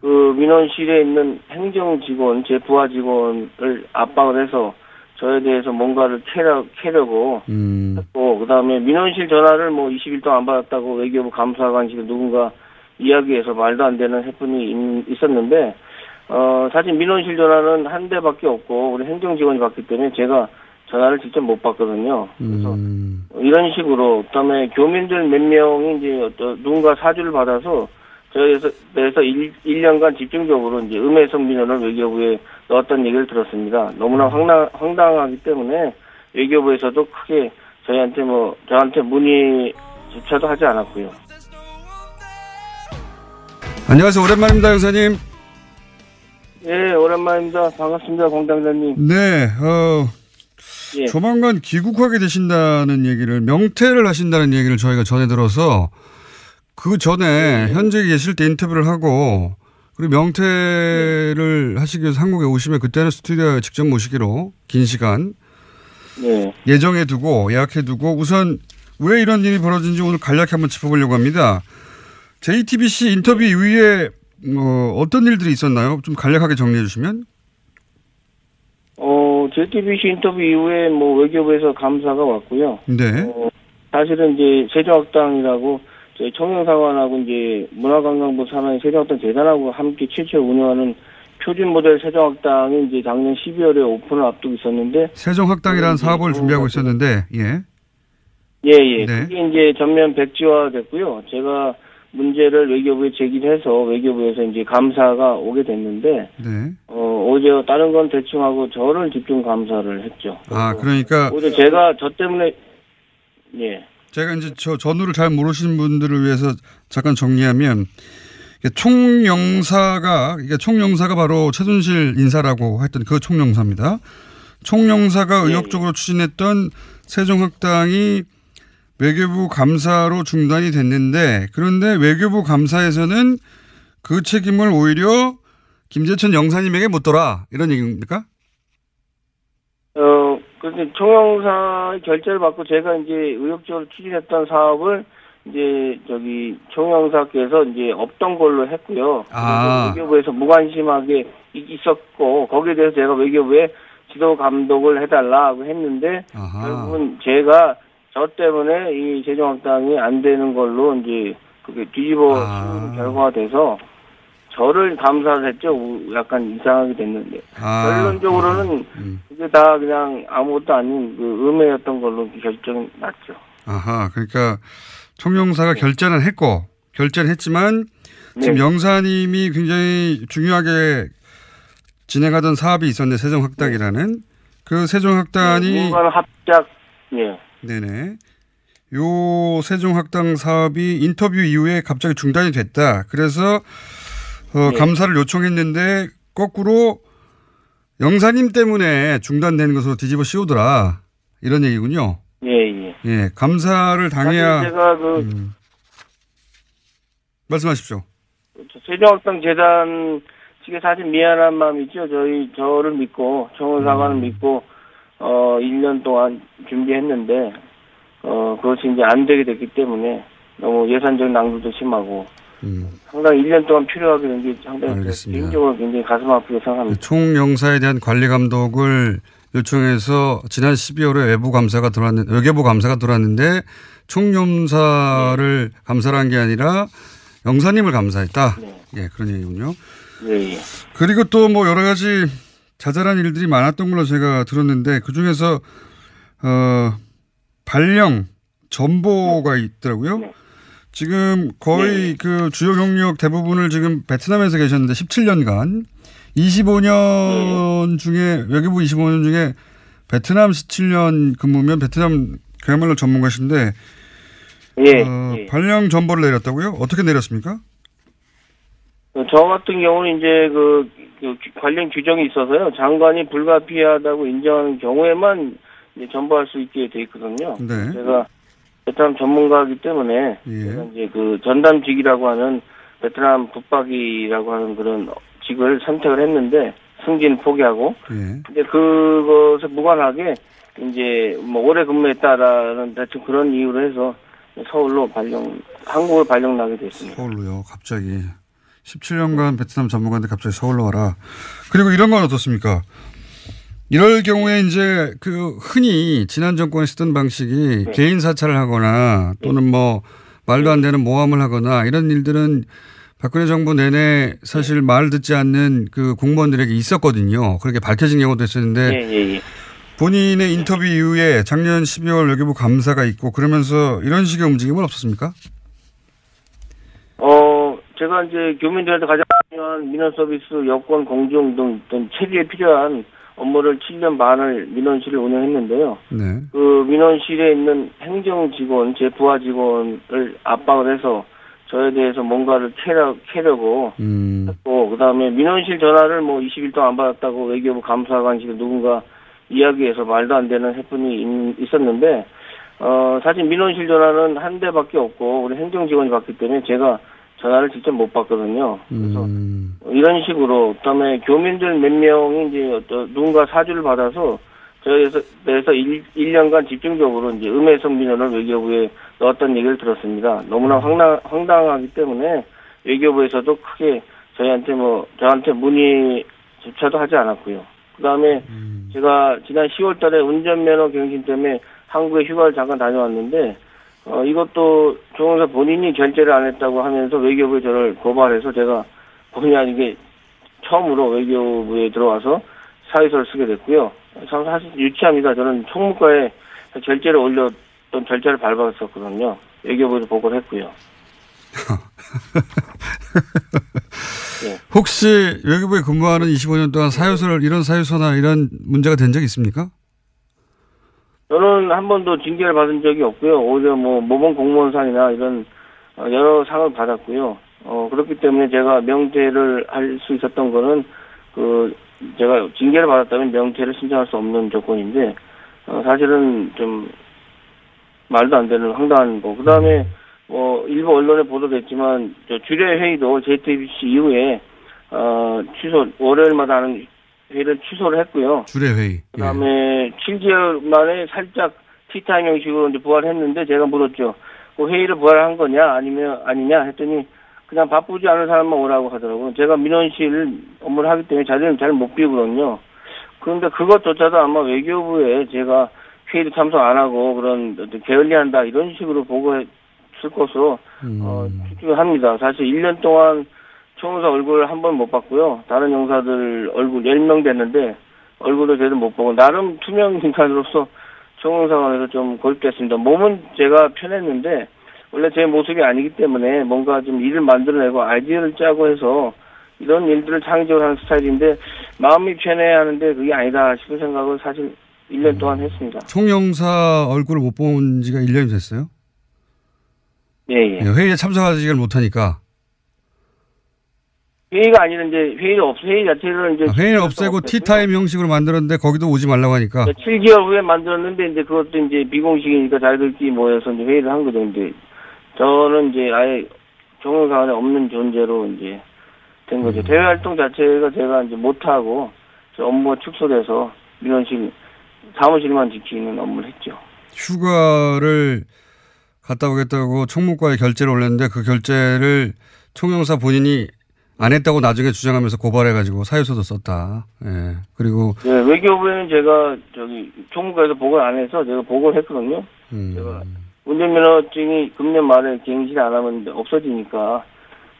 그 민원실에 있는 행정 직원, 제 부하 직원을 압박을 해서 저에 대해서 뭔가를 캐려고 했고, 그 다음에 민원실 전화를 뭐 20일 동안 안 받았다고 외교부 감사관실에 누군가 이야기해서 말도 안 되는 해프닝이 있었는데, 사실 민원실 전화는 한 대밖에 없고, 우리 행정 직원이 받기 때문에 제가 전화를 직접 못 받거든요. 그래서 이런 식으로, 그 다음에 교민들 몇 명이 이제 누군가 사주를 받아서 저에서 1년간 집중적으로 이제 음해성 민원을 외교부에 넣었다는 얘기를 들었습니다. 너무나 황당하기 때문에 외교부에서도 크게 저한테 문의조차도 하지 않았고요. 안녕하세요. 오랜만입니다, 형사님. 예, 오랜만입니다. 반갑습니다, 공당장님. 네, 예. 조만간 귀국하게 되신다는 얘기를, 명퇴를 하신다는 얘기를 저희가 전해 들어서 그 전에 현직에 계실 때 인터뷰를 하고 그리고 명퇴를 하시기 위해서 한국에 오시면 그때는 스튜디오에 직접 모시기로 긴 시간 예정해 두고 예약해 두고 우선 왜 이런 일이 벌어진지 오늘 간략히 한번 짚어보려고 합니다. JTBC 인터뷰 이후에 어떤 일들이 있었나요? 좀 간략하게 정리해 주시면. JTBC 인터뷰 이후에 뭐 외교부에서 감사가 왔고요. 네. 사실은 이제 세종학당이라고 저희 청년사관하고 이제 문화관광부 산하의 세종학당 재단하고 함께 최초 운영하는 표준 모델 세종학당이 이제 작년 12월에 오픈을 앞두고 있었는데. 세종학당이라는 사업을 준비하고 있었는데, 예. 예. 네. 그게 이제 전면 백지화 됐고요. 제가 문제를 외교부에 제기해서 외교부에서 이제 감사가 오게 됐는데. 네. 오히려 다른 건 대충 하고 저를 집중 감사를 했죠. 그러니까. 오히려 제가 저 때문에, 예. 제가 이제 저 전후를 잘 모르시는 분들을 위해서 잠깐 정리하면 총영사가 바로 최순실 인사라고 했던 그 총영사입니다. 총영사가 의욕적으로 추진했던 세종학당이 외교부 감사로 중단이 됐는데 그런데 외교부 감사에서는 그 책임을 오히려 김재천 영사님에게 묻더라 이런 얘기입니까? 그런데 총영사의 결재를 받고 제가 이제 의욕적으로 추진했던 사업을 이제 총영사께서 이제 없던 걸로 했고요. 외교부에서 무관심하게 있었고 거기에 대해서 제가 외교부에 지도 감독을 해달라고 했는데 결국은 제가 저 때문에 이 세종학당이 안 되는 걸로 이제 그게 뒤집어 씌우는 결과가 돼서 저를 감사를 했죠. 약간 이상하게 됐는데. 결론적으로는 그게 다 그냥 아무것도 아닌 그 음해였던 걸로 결정이 났죠. 그러니까 총영사가 결재는 했지만 지금 영사님이 굉장히 중요하게 진행하던 사업이 있었는데 세종학당이라는 그 세종학당이 합작 네네. 요 세종학당 사업이 인터뷰 이후에 갑자기 중단이 됐다. 그래서 감사를 요청했는데 거꾸로 영사님 때문에 중단된 것으로 뒤집어 씌우더라. 이런 얘기군요. 예. 감사를 당해야. 제가 말씀하십시오. 세종학당 재단 측에 사실 미안한 마음이 있죠. 저를 믿고, 청원사관을 믿고, 1년 동안 준비했는데, 그것이 이제 안 되게 됐기 때문에 너무 예산적 낭비도 심하고, 상당히 1년 동안 필요하게 된 게 상당히 개인적으로 굉장히 가슴 아프게 생각합니다. 총영사에 대한 관리 감독을 요청해서 지난 12월에 외교부 감사가 들어왔는데 총영사를 감사를 한 게 아니라 영사님을 감사했다. 예, 그런 얘기군요. 그리고 또 뭐 여러 가지 자잘한 일들이 많았던 걸로 제가 들었는데 그 중에서 발령 전보가 있더라고요. 지금 거의 그 주요 경력 대부분을 지금 베트남에서 계셨는데 17년간 25년 중에 외교부 25년 중에 베트남 17년 근무면 베트남 그야말로 전문가신데 발령 전보를 내렸다고요? 어떻게 내렸습니까? 저 같은 경우는 이제 그 관련 규정이 있어서요. 장관이 불가피하다고 인정하는 경우에만 이제 전보할 수 있게 돼 있거든요. 제가 베트남 전문가이기 때문에 제가 이제 그 전담직이라고 하는 베트남 붙박이라고 하는 그런 직을 선택을 했는데 승진 포기하고 근데 그것에 무관하게 이제 뭐 오래 근무했다라는 대충 그런 이유로 해서 서울로 한국을 발령 나게 됐습니다. 서울로요, 갑자기. 17년간 베트남 전무관인데 갑자기 서울로 와라. 그리고 이런 건 어떻습니까? 이럴 경우에 이제 그 흔히 지난 정권에 쓰던 방식이 네. 개인 사찰을 하거나 또는 뭐 말도 안 되는 모함을 하거나 이런 일들은 박근혜 정부 내내 사실 말 듣지 않는 그 공무원들에게 있었거든요. 그렇게 밝혀진 경우도 있었는데 본인의 인터뷰 이후에 작년 12월 외교부 감사가 있고 그러면서 이런 식의 움직임은 없었습니까? 제가 이제 교민들한테 가장 중요한 민원 서비스, 여권 공정 등 체계에 필요한 업무를 7년 반을 민원실을 운영했는데요. 네. 그 민원실에 있는 행정 직원, 제 부하 직원을 압박을 해서 저에 대해서 뭔가를 캐려고 했고, 그다음에 민원실 전화를 뭐 20일 동안 안 받았다고 외교부 감사관실에 누군가 이야기해서 말도 안 되는 해프닝이 있었는데, 사실 민원실 전화는 한 대밖에 없고 우리 행정 직원이 받기 때문에 제가 전화를 직접 못 받거든요. 그래서 이런 식으로, 그다음에 교민들 몇 명이 이제 누군가 사주를 받아서 저에 대해서 1년간 집중적으로 이제 음해성 민원을 외교부에 넣었던 얘기를 들었습니다. 너무나 황당하기 때문에 외교부에서도 크게 저한테 문의조차도 하지 않았고요. 그다음에 제가 지난 10월 달에 운전면허 갱신 때문에 한국에 휴가를 잠깐 다녀왔는데, 이것도 조영사 본인이 결제를 안 했다고 하면서 외교부에 저를 고발해서 제가 본의 아니게 처음으로 외교부에 들어와서 사유서를 쓰게 됐고요. 참 사실 유치합니다. 저는 총무과에 결제를 올렸던 절차를 밟았었거든요. 외교부에도 보고를 했고요. 네. 혹시 외교부에 근무하는 25년 동안 이런 사유서나 이런 문제가 된 적이 있습니까? 저는 한 번도 징계를 받은 적이 없고요. 오히려 모범 공무원상이나 이런 여러 상을 받았고요. 그렇기 때문에 제가 명퇴를 할 수 있었던 거는 제가 징계를 받았다면 명퇴를 신청할 수 없는 조건인데, 사실은 좀 말도 안 되는 황당한 거. 그다음에 일부 언론에 보도됐지만 주례 회의도 JTBC 이후에 월요일마다 하는 회의를 취소를 했고요. 주례 회의. 그다음에 7개월 만에 살짝 티타임 형식으로 이제 부활을 했는데, 제가 물었죠. 그 회의를 부활한 거냐 아니냐 했더니 그냥 바쁘지 않은 사람만 오라고 하더라고요. 제가 민원실 업무를 하기 때문에 자리는 잘 못 비우거든요. 그런데 그것조차도 아마 외교부에 제가 회의를 참석 안 하고 그런 게을리한다 이런 식으로 보고했을 것으로 추측합니다. 사실 1년 동안 총무사 얼굴을 한 번 못 봤고요. 다른 영사들 얼굴 10명 됐는데 얼굴도 제대로 못 보고, 나름 투명 인간으로서 총무사관에서 좀 고립됐습니다. 몸은 제가 편했는데 원래 제 모습이 아니기 때문에 뭔가 좀 일을 만들어내고 아이디어를 짜고 해서 이런 일들을 창의적으로 하는 스타일인데, 마음이 편해야 하는데 그게 아니다 싶은 생각을 사실 1년 동안 했습니다. 총영사 얼굴을 못 본 지가 1년이 됐어요? 예. 회의에 참석하지를 못하니까. 회의가 아니라 이제 회의 자체를 이제 회의를 없애고 티타임 형식으로 만들었는데 거기도 오지 말라고 하니까. 7개월 후에 만들었는데 이제 그것도 이제 비공식이니까 자기들끼리 모여서 이제 회의를 한 거죠. 근데 저는 이제 아예 정원사관에 없는 존재로 이제 된 거죠. 대외 활동 자체가 제가 이제 못하고 업무가 축소돼서 민원실 사무실만 지키는 업무를 했죠. 휴가를 갔다 오겠다고 총무과에 결제를 올렸는데 그 결제를 총영사 본인이 안 했다고 나중에 주장하면서 고발해가지고 사유서도 썼다. 예. 그리고. 네, 외교부에는 제가 총무과에서 보고를 안 해서 제가 보고를 했거든요. 제가 운전면허증이 금년 말에 갱신 안 하면 없어지니까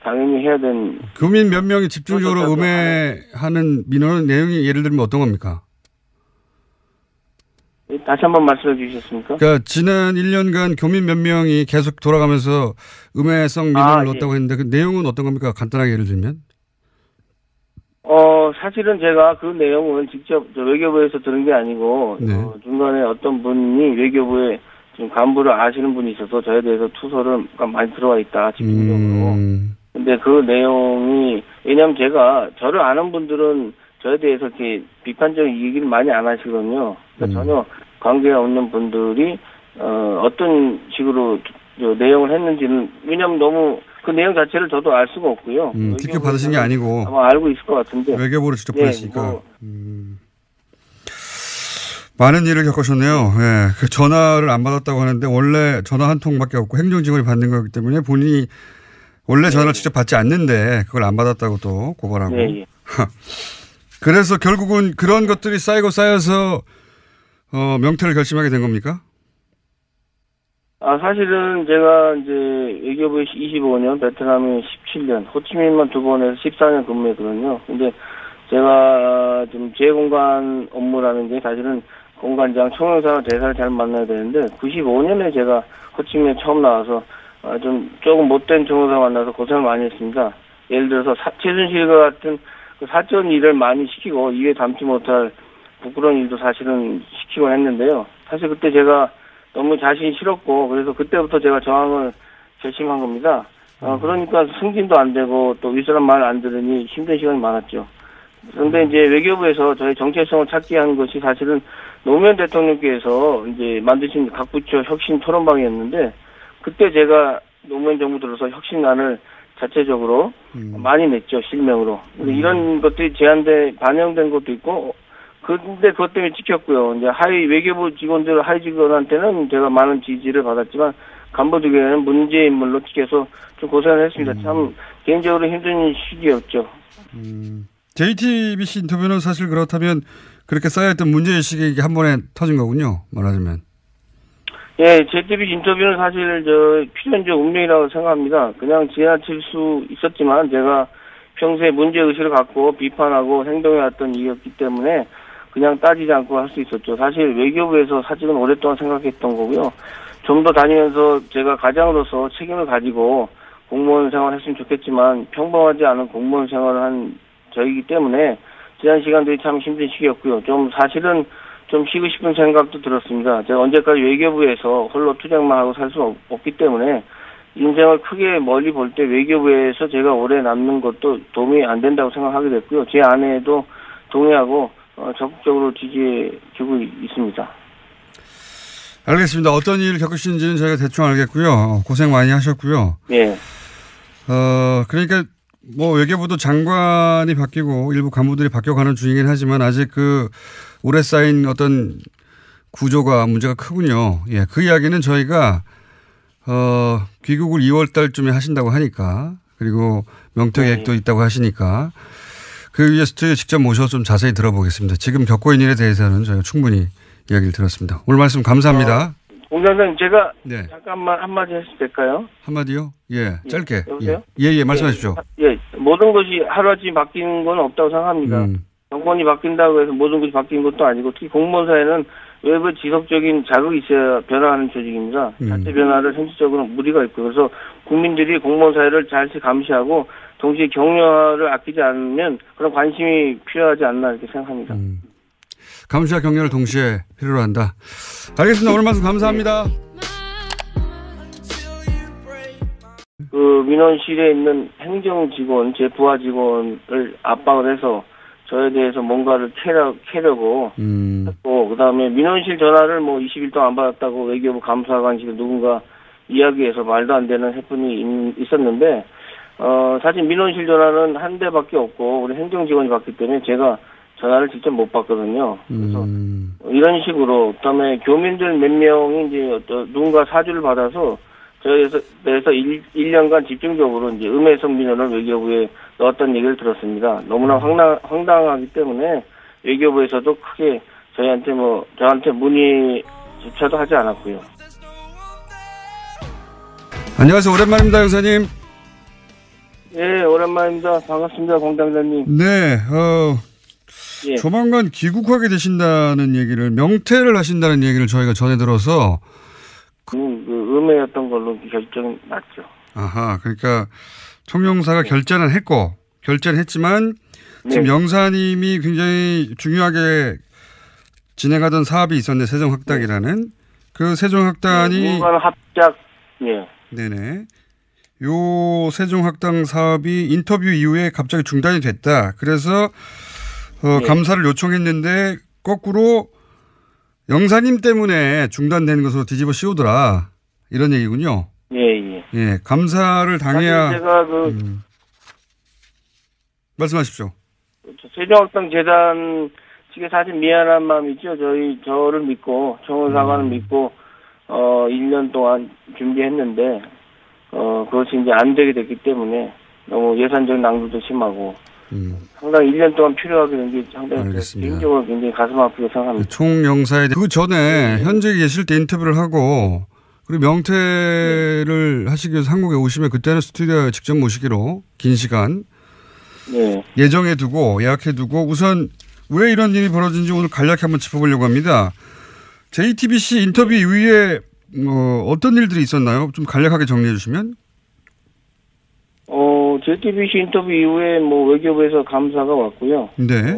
당연히 해야 되는. 교민 몇 명이 집중적으로 음해하는 민원은 내용이 예를 들면 어떤 겁니까? 다시 한번 말씀해 주시겠습니까? 그러니까 지난 1년간 교민 몇 명이 계속 돌아가면서 음해성 민원을 넣었다고 했는데 그 내용은 어떤 겁니까? 간단하게 예를 들면. 사실은 제가 그 내용은 직접 외교부에서 들은 게 아니고, 네. 중간에 어떤 분이 외교부에 지금 간부를 아시는 분이 있어서 저에 대해서 투서를 많이 들어와 있다, 집중적으로. 근데 그 내용이, 왜냐면 제가 저를 아는 분들은 저에 대해서 이렇게 비판적인 얘기를 많이 안 하시거든요. 그러니까 전혀 관계가 없는 분들이 어떤 식으로 내용을 했는지는, 왜냐면 너무 그 내용 자체를 저도 알 수가 없고요. 직접 받으신 게 아니고 아마 알고 있을 것 같은데 외교부로 직접 보냈으니까. 많은 일을 겪으셨네요. 예. 그 전화를 안 받았다고 하는데 원래 전화 한 통밖에 없고 행정직원이 받는 거기 때문에 본인이 원래 전화를 직접 받지 않는데 그걸 안 받았다고 또 고발하고. 네. 그래서 결국은 그런 것들이 쌓여서 명태를 결심하게 된 겁니까? 사실은 제가 이제 외교부에 25년, 베트남에 17년, 호치민만 2번에서 14년 근무했거든요. 근데 제가 좀 재공간 업무라는 게 사실은 공관장, 총영사와 대사를 잘 만나야 되는데 95년에 제가 호치민에 처음 나와서 조금 못된 총영사 만나서 고생을 많이 했습니다. 예를 들어서 최순실과 같은 그 사적 일을 많이 시키고 입에 담지 못할 부끄러운 일도 사실은 시키곤 했는데요. 사실 그때 제가 너무 자신이 싫었고 그래서 그때부터 제가 저항을 결심한 겁니다. 그러니까 승진도 안 되고 또 윗사람 말 안 들으니 힘든 시간이 많았죠. 그런데 이제 외교부에서 저희 정체성을 찾게 한 것이 사실은 노무현 대통령께서 이제 만드신 각 부처 혁신 토론방이었는데 그때 제가 노무현 정부 들어서 혁신안을 자체적으로 많이 냈죠, 실명으로. 근데 이런 것들이 반영된 것도 있고, 근데 그것 때문에 찍혔고요. 이제 외교부 직원들, 하위 직원한테는 제가 많은 지지를 받았지만, 간부직에는 문제 인물로 찍혀서 좀 고생을 했습니다. 참, 개인적으로 힘든 시기였죠. JTBC 인터뷰는 사실 그렇다면 그렇게 쌓여있던 문제의식이 한 번에 터진 거군요, 말하자면. 예, JTBC 인터뷰는 사실 필연적 운명이라고 생각합니다. 그냥 지나칠 수 있었지만 제가 평소에 문제의식을 갖고 비판하고 행동해왔던 일이었기 때문에 그냥 따지지 않고 할 수 있었죠. 사실 외교부에서 사직은 오랫동안 생각했던 거고요. 좀 더 다니면서 제가 가장으로서 책임을 가지고 공무원 생활을 했으면 좋겠지만 평범하지 않은 공무원 생활을 한 저이기 때문에 지난 시간들이 참 힘든 시기였고요. 좀 사실은 좀 쉬고 싶은 생각도 들었습니다. 제가 언제까지 외교부에서 홀로 투쟁만 하고 살 수 없기 때문에 인생을 크게 멀리 볼 때 외교부에서 제가 오래 남는 것도 도움이 안 된다고 생각하게 됐고요. 제 아내도 동의하고 적극적으로 지지해주고 있습니다. 알겠습니다. 어떤 일을 겪으시는지는 저희가 대충 알겠고요. 고생 많이 하셨고요. 네. 그러니까 뭐 외교부도 장관이 바뀌고 일부 간부들이 바뀌어가는 중이긴 하지만 아직 그 오래 쌓인 어떤 구조가 문제가 크군요. 예, 그 이야기는 저희가 귀국을 2월 달쯤에 하신다고 하니까 그리고 명퇴 계획도 있다고 하시니까 그 위에 스튜디오에 직접 모셔서 좀 자세히 들어보겠습니다. 지금 겪고 있는 일에 대해서는 저희가 충분히 이야기를 들었습니다. 오늘 말씀 감사합니다. 공장장님 제가 잠깐만 한마디 해도 될까요? 한마디요? 예, 짧게. 여보세요? 예, 말씀하십시오. 예, 모든 것이 하루아침에 바뀌는 건 없다고 생각합니다. 정권이 바뀐다고 해서 모든 것이 바뀌는 것도 아니고 특히 공무원 사회는 외부 지속적인 자극이 있어야 변화하는 조직입니다. 자체 변화를 현실적으로 무리가 있고 그래서 국민들이 공무원 사회를 잘 감시하고 동시에 격려를 아끼지 않으면 그런 관심이 필요하지 않나 이렇게 생각합니다. 감시와 격려를 동시에 필요로 한다. 알겠습니다. 오늘 말씀 감사합니다. 그 민원실에 있는 행정 직원, 제 부하 직원을 압박을 해서 저에 대해서 뭔가를 캐려고 했고, 그 다음에 민원실 전화를 20일 동안 안 받았다고 외교부 감사관실에 누군가 이야기해서 말도 안 되는 해프닝이 있었는데, 사실 민원실 전화는 한 대밖에 없고, 우리 행정 직원이 받기 때문에 제가 전화를 직접 못 받거든요. 그래서 이런 식으로, 그 다음에 교민들 몇 명이 이제 누군가 사주를 받아서 저에서 1년간 집중적으로 이제 음해성 민원을 외교부에 넣었던 얘기를 들었습니다. 너무나 황당하기 때문에 외교부에서도 크게 저한테 문의조차도 하지 않았고요. 안녕하세요. 오랜만입니다, 형사님. 예, 오랜만입니다. 반갑습니다, 공장장님. 네, 예. 조만간 귀국하게 되신다는 얘기를, 명퇴를 하신다는 얘기를 저희가 전해 들어서 음해였던 걸로 결정이 났죠. 아하, 그러니까 총영사가 결재는 했지만 지금 영사님이 굉장히 중요하게 진행하던 사업이 있었는데 세종학당이라는 그 세종학당이 합작 네네. 요 세종학당 사업이 인터뷰 이후에 갑자기 중단이 됐다. 그래서 감사를 요청했는데 거꾸로 영사님 때문에 중단된 것으로 뒤집어 씌우더라. 이런 얘기군요. 예, 감사를 당해야. 제가 말씀하십시오. 세종학당 재단 측에 사실 미안한 마음이 있죠. 저를 믿고, 청원사관을 믿고, 1년 동안 준비했는데, 그것이 이제 안 되게 됐기 때문에 너무 예산적 낭비도 심하고 상당히 1년 동안 필요하게 된 게 상당히 개인적으로 굉장히 가슴 아프게 생각합니다. 총영사에 그 전에 현재 계실 때 인터뷰를 하고 그리고 명퇴를 하시기 위해서 한국에 오시면 그때는 스튜디오에 직접 모시기로 긴 시간 예정해 두고 예약해 두고 우선 왜 이런 일이 벌어진지 오늘 간략히 한번 짚어보려고 합니다. JTBC 인터뷰 이후에 어떤 일들이 있었나요? 좀 간략하게 정리해 주시면. JTBC 인터뷰 이후에 뭐 외교부에서 감사가 왔고요. 네.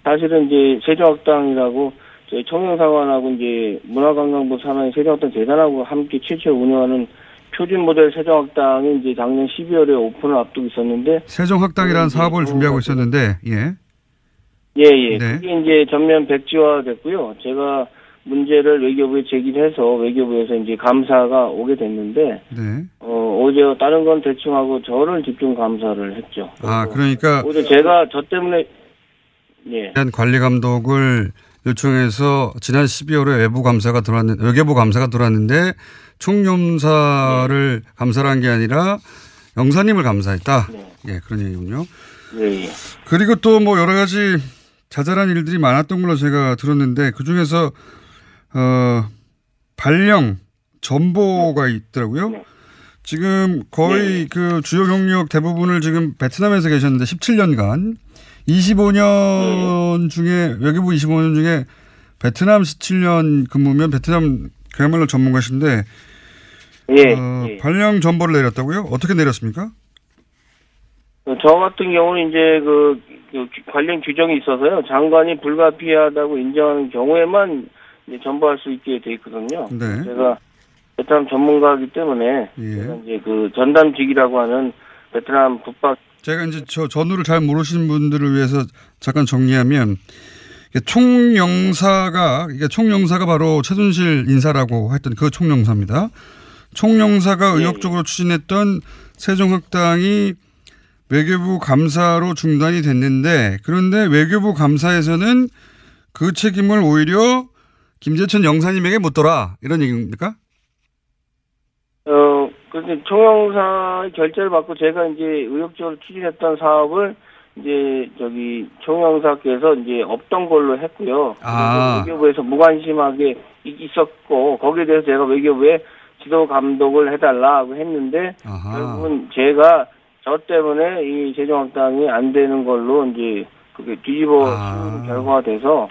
사실은 이제 세종학당이라고 저희 청년사관하고 이제 문화관광부 산하의 세종학당 재단하고 함께 최초 운영하는 표준 모델 세종학당이 이제 작년 12월에 오픈을 앞두고 있었는데. 세종학당이라는 사업을 준비하고 있었는데, 예. 네. 그게 이제 전면 백지화 됐고요. 제가 문제를 외교부에 제기해서 외교부에서 이제 감사가 오게 됐는데, 네. 어제 다른 건 대충 하고 저를 집중 감사를 했죠. 그러니까. 어제 제가 저 때문에, 대한 관리 감독을 요청해서 지난 12월에 외교부 감사가 들어왔는데, 총영사를 감사를 한 게 아니라 영사님을 감사했다. 예, 그런 얘기군요. 네. 그리고 또 뭐 여러 가지 자잘한 일들이 많았던 걸로 제가 들었는데 그 중에서 발령 전보가 있더라고요. 지금 거의 그 주요 경력 대부분을 지금 베트남에서 계셨는데 17년간 25년 중에 외교부 25년 중에 베트남 17년 근무면 베트남 그야말로 전문가신데 발령 전보를 내렸다고요? 어떻게 내렸습니까? 저 같은 경우는 이제 그 관련 규정이 있어서요. 장관이 불가피하다고 인정하는 경우에만 이제 전보할 수 있게 돼 있거든요. 네. 제가 베트남 전문가이기 때문에 제가 이제 그 전담직이라고 하는 베트남 북박. 제가 이제 저 전후를 잘 모르시는 분들을 위해서 잠깐 정리하면 총영사가 바로 최순실 인사라고 했던 그 총영사입니다. 총영사가 의욕적으로 추진했던 세종학당이 외교부 감사로 중단이 됐는데 그런데 외교부 감사에서는 그 책임을 오히려 김재천 영사님에게 묻더라 이런 얘기입니까? 그런데 총영사의 결재를 받고 제가 이제 의욕적으로 추진했던 사업을 이제 총영사께서 이제 없던 걸로 했고요. 외교부에서 무관심하게 있었고 거기에 대해서 제가 외교부에 지도 감독을 해달라고 했는데 결국은 제가 저 때문에 이 세종학당이 안 되는 걸로 이제 그게 뒤집어 씌우는 결과가 돼서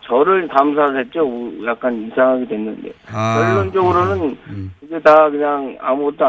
저를 감사를 했죠. 약간 이상하게 됐는데 결론적으로는 그게 다 그냥 아무것도 안